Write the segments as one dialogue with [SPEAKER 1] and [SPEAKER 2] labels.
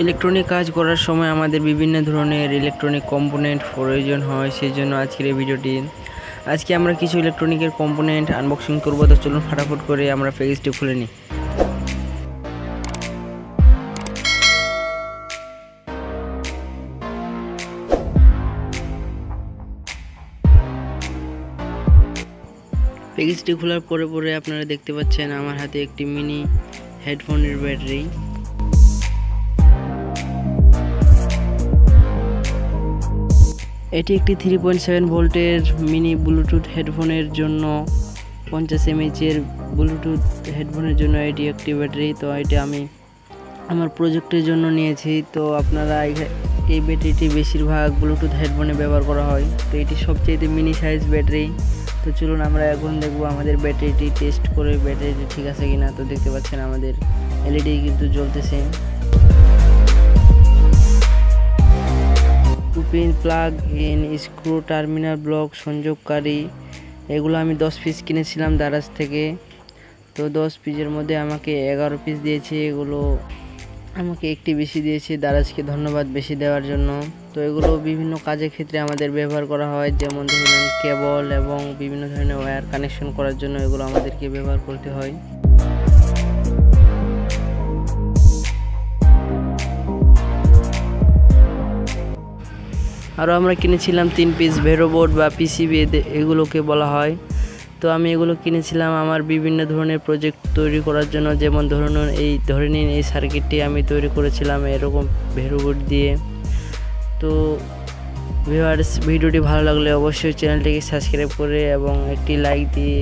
[SPEAKER 1] Electronic কাজ করার সময় আমাদের বিভিন্ন ধরনের ইলেকট্রনিক কম্পোনেন্ট প্রয়োজন হয়, সেই জন্য আজকের এই ভিডিওটি। আজকে আমরা কিছু ইলেকট্রনিকের কম্পোনেন্ট আনবক্সিং করব, তো চলুন ফাটাফট করে আমরা প্যাকেজটি খুলে নিই। প্যাকেজটি খোলার পরে আপনারা দেখতে পাচ্ছেন আমার হাতে একটি মিনি হেডফোনের ব্যাটারি। এটি একটি 3.7 ভোল্টের মিনি ব্লুটুথ হেডফোনের জন্য, 50 mAh ব্লুটুথ হেডফোনের জন্য এটি একটি ব্যাটারি। তো এটি আমি আমার প্রজেক্টের জন্য নিয়েছি। তো আপনারা এই ব্যাটারিটি বেশিরভাগ ব্লুটুথ হেডফোনে ব্যবহার করা হয়। তো এটি সবচেয়ে মিনি সাইজ ব্যাটারি। তো চলুন আমরা এখন দেখব আমাদের ব্যাটারিটি টেস্ট করে ব্যাটারিটি ঠিক আছে কিনা। তো দেখতে পাচ্ছেন আমাদের এলইডি কিন্তু জ্বলতেছে। Pin, plug in, screw, terminal block, সংযোগকারী, এগুলো আমি 10 পিস কিনেছিলাম দারাজ থেকে। তো 10 পিসের মধ্যে আমাকে 11 পিস দিয়েছে। এগুলো আমাকে একটি বেশি দিয়েছে, দারাজকে ধন্যবাদ বেশি দেওয়ার জন্য। তো এগুলো বিভিন্ন কাজের ক্ষেত্রে আমাদের ব্যবহার করা হয়, যেমন ধরুন কেবল এবং বিভিন্ন ধরনের ওয়্যার কানেকশন করার জন্য এগুলো আমাদেরকে ব্যবহার করতে হয়। আরও আমরা কিনেছিলাম 3 পিস ভেরো বোর্ড বা পিসিবি এগুলোকে বলা হয়। তো আমি এগুলো কিনেছিলাম আমার বিভিন্ন ধরনের প্রজেক্ট তৈরি করার জন্য, যেমন ধরে নিন এই সার্কিটটি আমি তৈরি করেছিলাম এরকম ভেরো বোর্ড দিয়ে। তো ভিউয়ার্স, ভিডিওটি ভালো লাগলে অবশ্যই চ্যানেলটিকে সাবস্ক্রাইব করে এবং একটি লাইক দিয়ে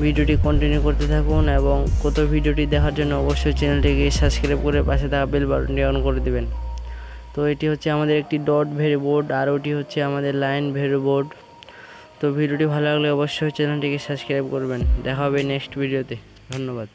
[SPEAKER 1] ভিডিওটি কন্টিনিউ করতে থাকুন, এবং কত ভিডিওটি দেখার জন্য অবশ্যই চ্যানেলটিকে সাবস্ক্রাইব করে পাশে থাকা বেল বাটনটি অন করে দেবেন। তো এটি হচ্ছে আমাদের একটি ডট ভেরো বোর্ড, আর ওটি হচ্ছে আমাদের লাইন ভেরো বোর্ড। তো ভিডিওটি ভালো লাগলে অবশ্যই চ্যানেলটিকে সাবস্ক্রাইব করবেন। দেখা হবে নেক্সট ভিডিওতে। ধন্যবাদ।